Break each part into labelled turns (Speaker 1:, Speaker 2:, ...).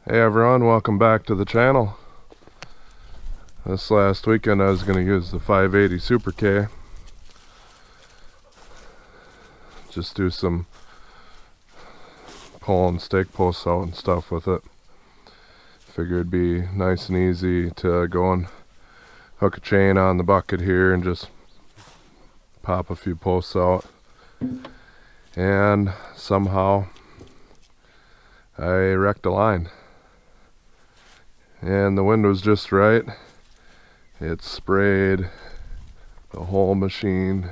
Speaker 1: Hey everyone, welcome back to the channel. This last weekend I was going to use the 580 Super K. Just do some pulling stake posts out and stuff with it. Figured it'd be nice and easy to go and hook a chain on the bucket here and just pop a few posts out. And somehow I wrecked a line. And the wind was just right. It sprayed the whole machine.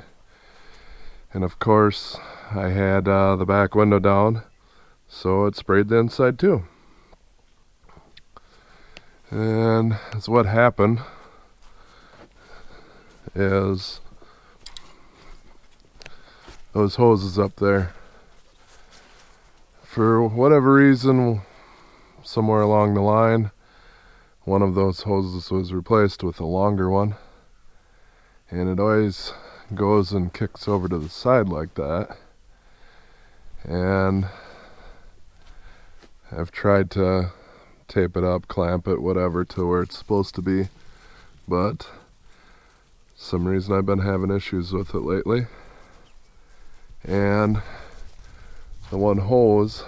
Speaker 1: And of course, I had the back window down, so it sprayed the inside too. And that's what happened is those hoses up there, for whatever reason, somewhere along the line, one of those hoses was replaced with a longer one, and it always goes and kicks over to the side like that. And I've tried to tape it up, clamp it, whatever, to where it's supposed to be, but some reason I've been having issues with it lately. And the one hose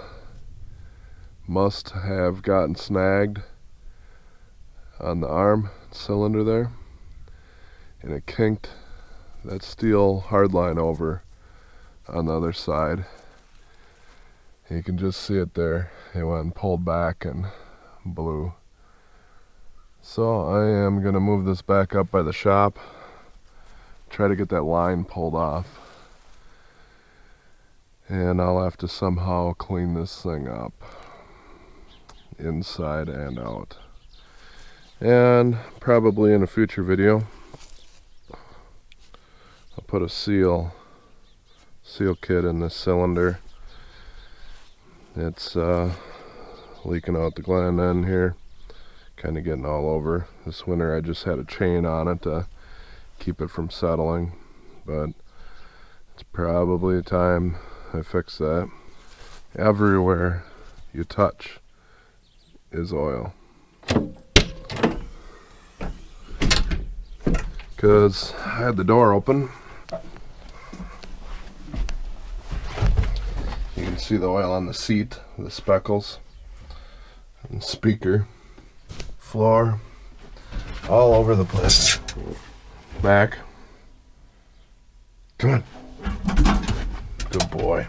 Speaker 1: must have gotten snagged on the arm cylinder there, and it kinked that steel hardline over on the other side. You can just see it there. It went and pulled back and blew. So I am going to move this back up by the shop, try to get that line pulled off, and I'll have to somehow clean this thing up inside and out. And probably in a future video I'll put a seal kit in this cylinder. It's leaking out the gland end here, kind of getting all over. This winter I just had a chain on it to keep it from settling, but it's probably time I fix that. Everywhere you touch is oil, because I had the door open. You can see the oil on the seat, the speckles, and speaker, floor, all over the place. Mac, come on. Good boy.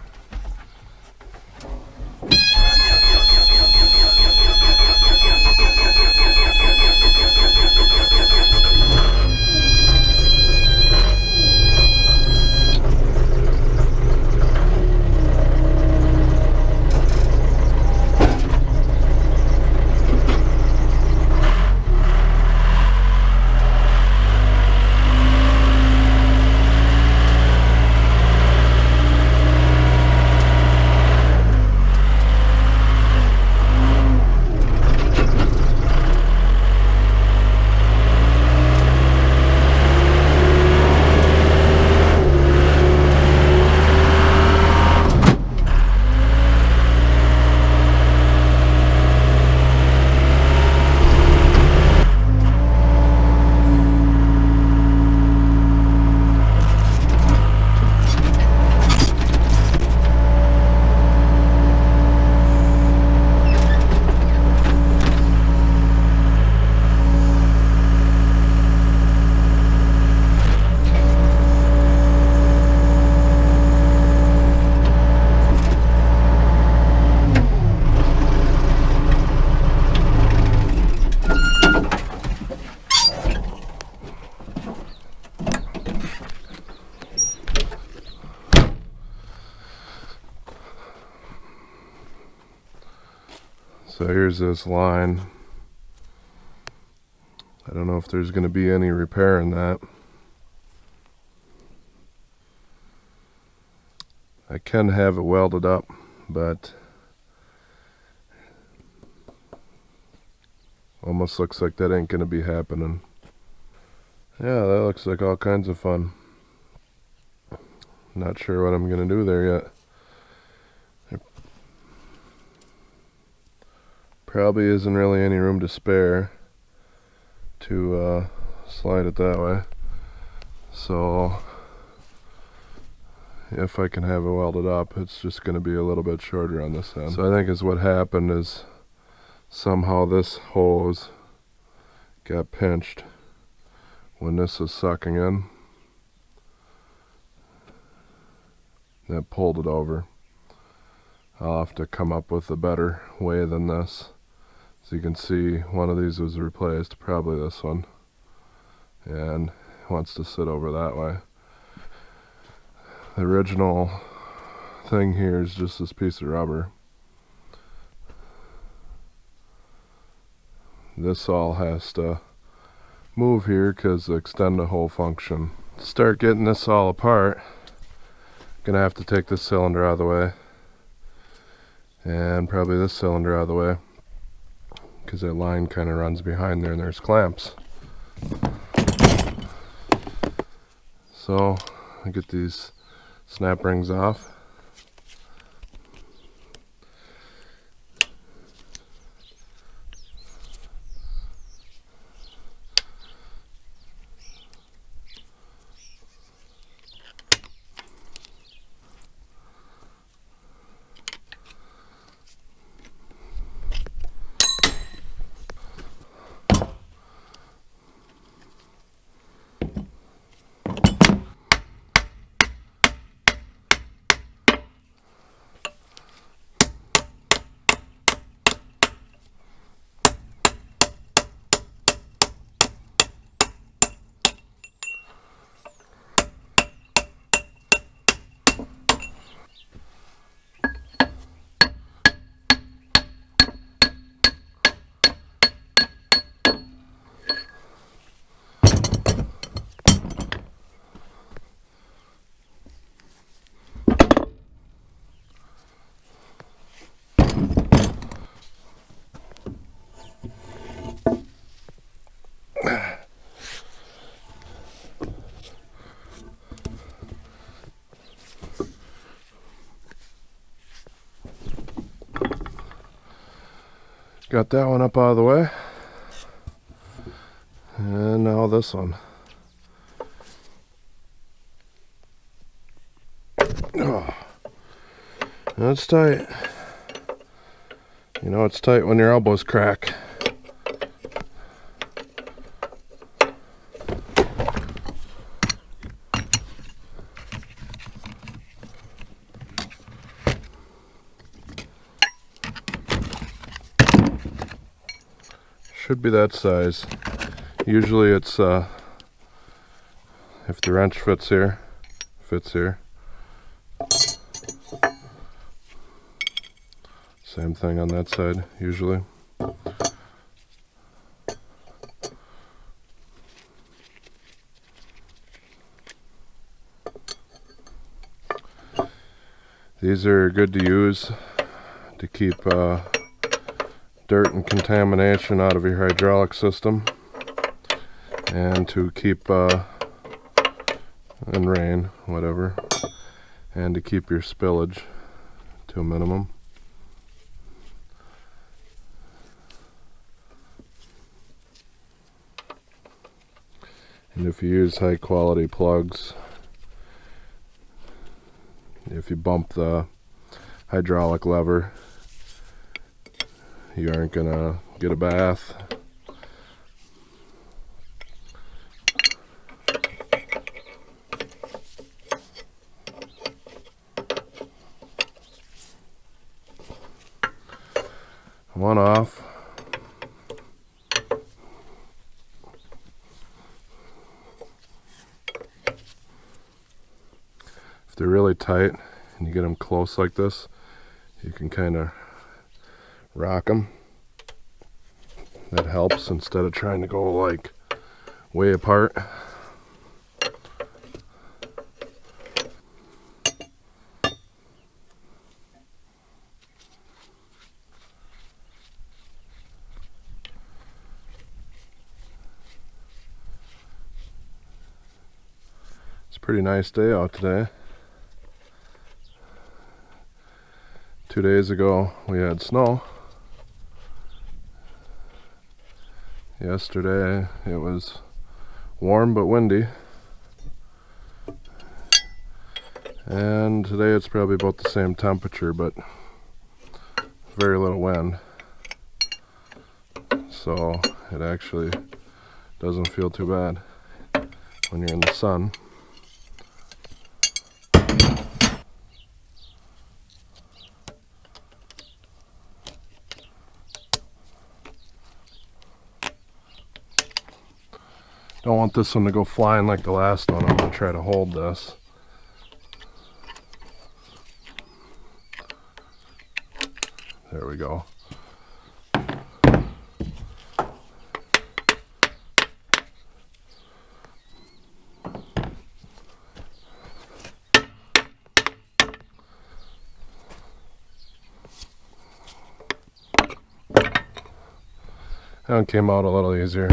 Speaker 1: So here's this line. I don't know if there's going to be any repair in that. I can have it welded up, but almost looks like that ain't going to be happening. Yeah, that looks like all kinds of fun. Not sure what I'm going to do there yet. Probably isn't really any room to spare to slide it that way. So if I can have it welded up, it's just going to be a little bit shorter on this end. So I think is what happened is somehow this hose got pinched when this is sucking in. That pulled it over. I'll have to come up with a better way than this. So you can see one of these was replaced, probably this one, and it wants to sit over that way. The original thing here is just this piece of rubber. This all has to move here because the extend the hole function. To start getting this all apart, I'm gonna have to take this cylinder out of the way and probably this cylinder out of the way because that line kind of runs behind there and there's clamps. So I get these snap rings off. Got that one up out of the way. And now this one. Oh, that's tight. You know it's tight when your elbows crack. Should be that size. Usually it's if the wrench fits here. Same thing on that side usually. These are good to use to keep dirt and contamination out of your hydraulic system, and to keep and rain, whatever, and to keep your spillage to a minimum. And if you use high quality plugs, if you bump the hydraulic lever, you aren't gonna get a bath. One off. If they're really tight and you get them close like this, you can kind of rock them. That helps instead of trying to go like way apart. It's a pretty nice day out today. 2 days ago we had snow, Yesterday it was warm but windy, and today it's probably about the same temperature but very little wind, so it actually doesn't feel too bad when you're in the sun. Don't want this one to go flying like the last one. I'm going to try to hold this. There we go. That one came out a little easier.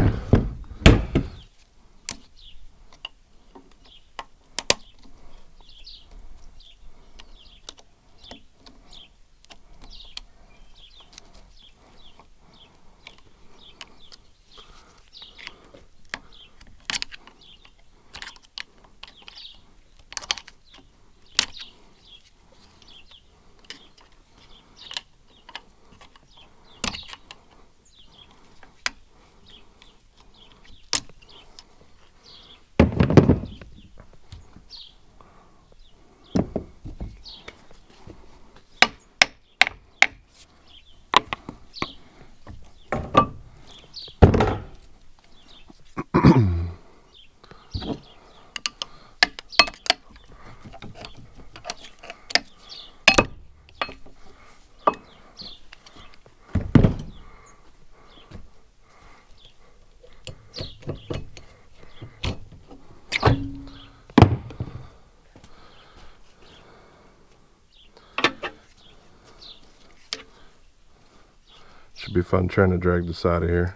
Speaker 1: Should be fun trying to drag this out of here.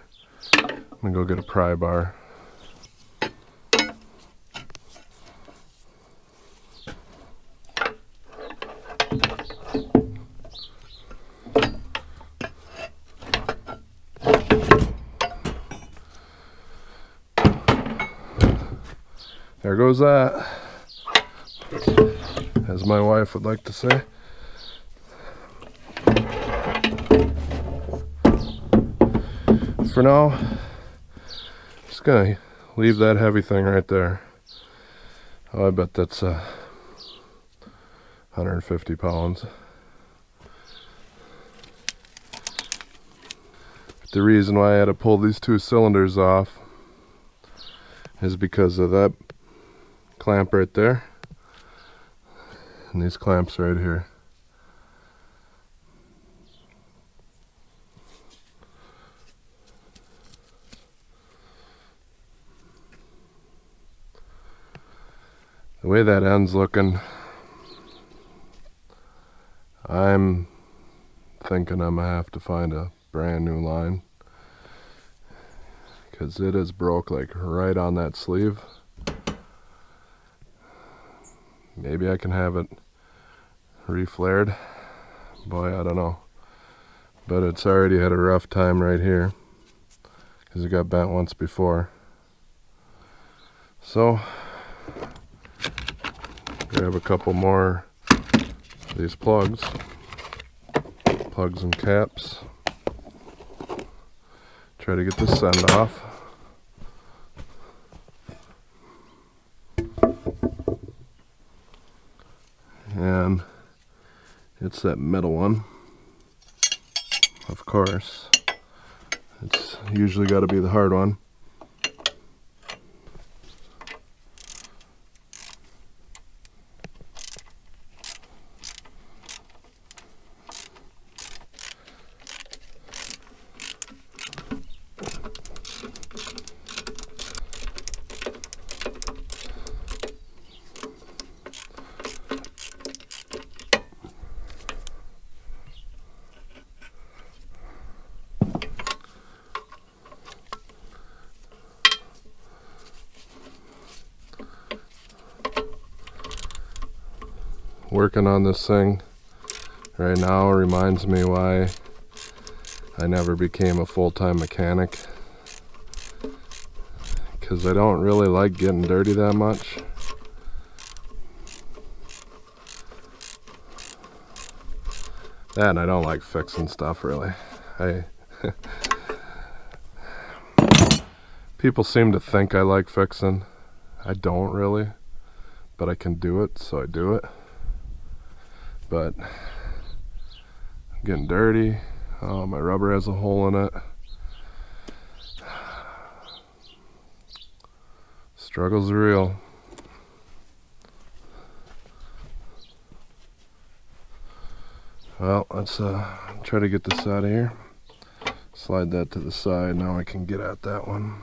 Speaker 1: I'm gonna go get a pry bar. There goes that, as my wife would like to say. For now, just gonna leave that heavy thing right there. Oh, I bet that's 150 pounds. The reason why I had to pull these two cylinders off is because of that clamp right there and these clamps right here. The way that end's looking, I'm thinking I'm gonna have to find a brand new line, because it is broke like right on that sleeve. Maybe I can have it reflared. Boy, I don't know. But it's already had a rough time right here, because it got bent once before. So grab a couple more of these plugs and caps. Try to get this send off. And it's that middle one, of course. It's usually got to be the hard one. Working on this thing right now reminds me why I never became a full-time mechanic. because I don't really like getting dirty that much. And I don't like fixing stuff really. People seem to think I like fixing. I don't really, but I can do it, so I do it. But I'm getting dirty. Oh, my rubber has a hole in it. Struggle's real. Well, let's try to get this out of here. Slide that to the side. Now I can get at that one.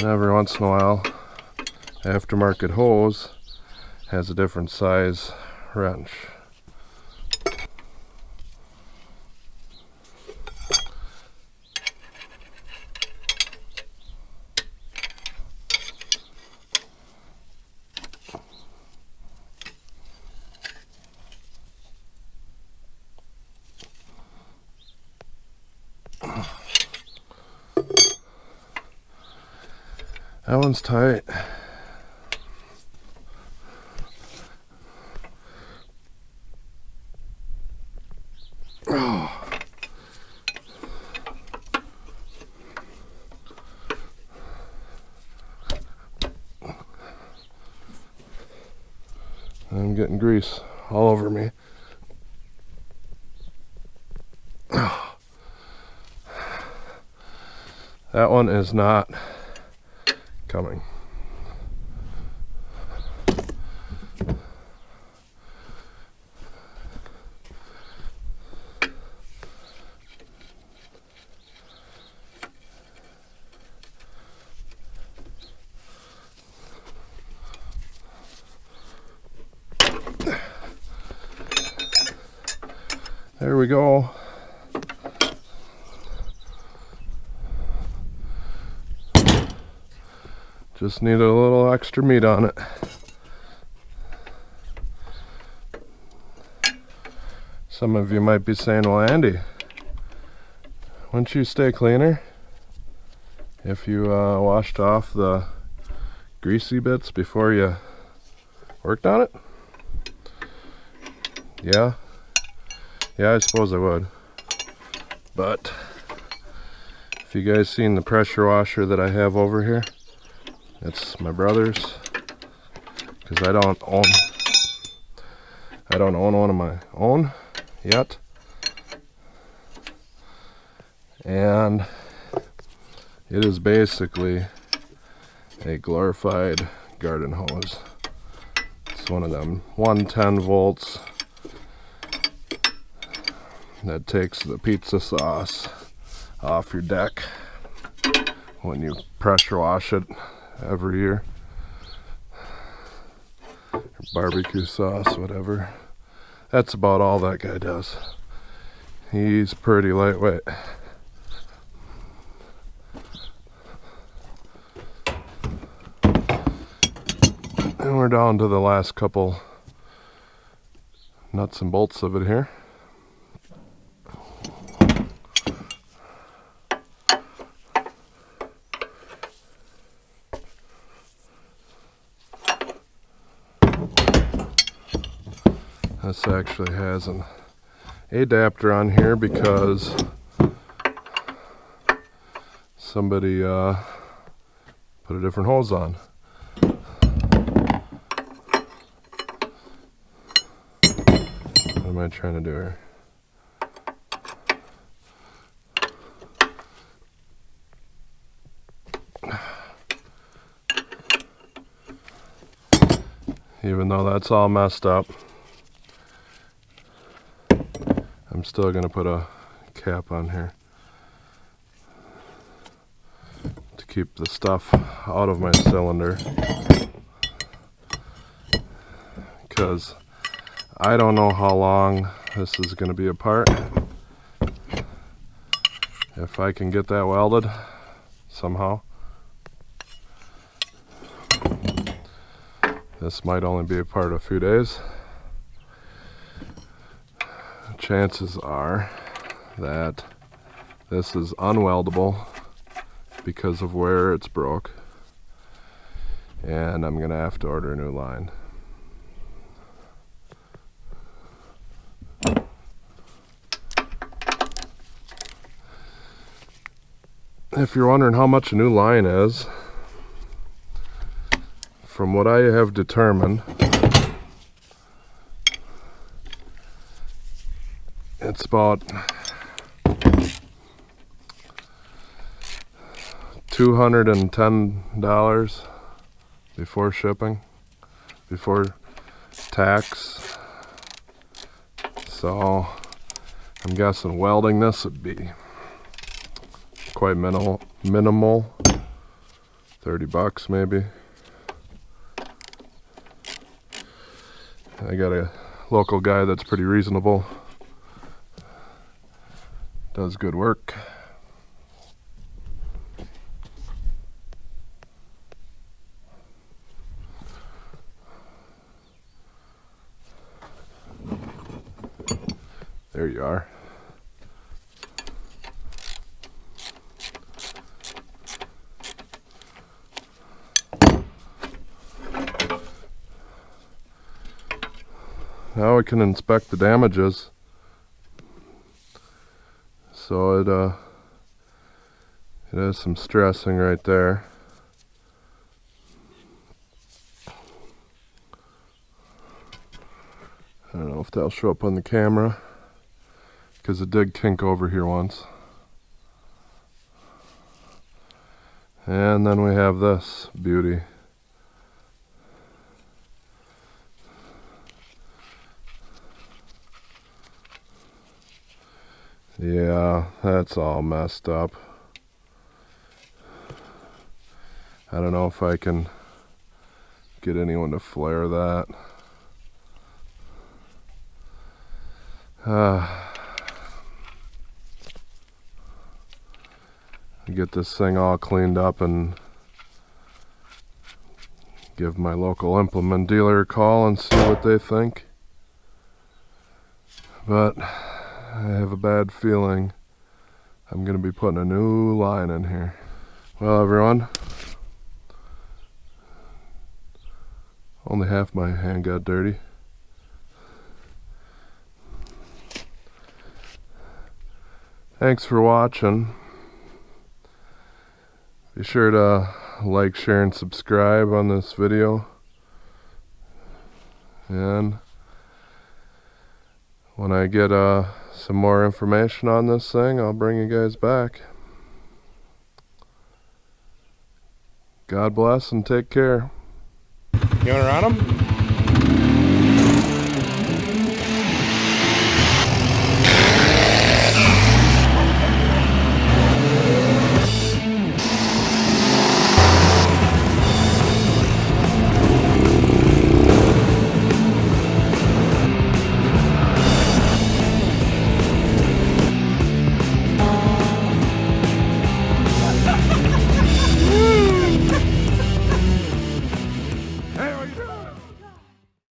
Speaker 1: And every once in a while, aftermarket hose has a different size wrench. That one's tight. Oh. I'm getting grease all over me. Oh. That one is not coming. There we go. Just need a little extra meat on it. Some of you might be saying, well, Andy, wouldn't you stay cleaner if you washed off the greasy bits before you worked on it? Yeah, I suppose I would. But if you guys seen the pressure washer that I have over here, it's my brother's, because I don't own one of my own yet. And it is basically a glorified garden hose. It's one of them 110 volts that takes the pizza sauce off your deck when you pressure wash it every year. Barbecue sauce, whatever. That's about all that guy does. He's pretty lightweight. And we're down to the last couple nuts and bolts of it here. This actually has an adapter on here because somebody put a different hose on. What am I trying to do here? Even though that's all messed up, I'm still going to put a cap on here to keep the stuff out of my cylinder, because I don't know how long this is going to be apart. if I can get that welded somehow. This might only be a part of a few days. Chances are that this is unweldable because of where it's broke, and I'm gonna have to order a new line. If you're wondering how much a new line is, from what I have determined, it's about $210 before shipping, before tax. So I'm guessing welding this would be quite minimal, 30 bucks maybe. I got a local guy that's pretty reasonable, does good work. There you are. Now we can inspect the damages. So it has some stressing right there. I don't know if that'll show up on the camera, because it did kink over here once. And then we have this beauty. Yeah, that's all messed up. I don't know if I can get anyone to flare that. Get this thing all cleaned up and give my local implement dealer a call and see what they think. But I have a bad feeling I'm going to be putting a new line in here. Well, everyone, only half my hand got dirty. Thanks for watching. Be sure to like, share, and subscribe on this video. And when I get some more information on this thing, I'll bring you guys back. God bless and take care. You want to run them?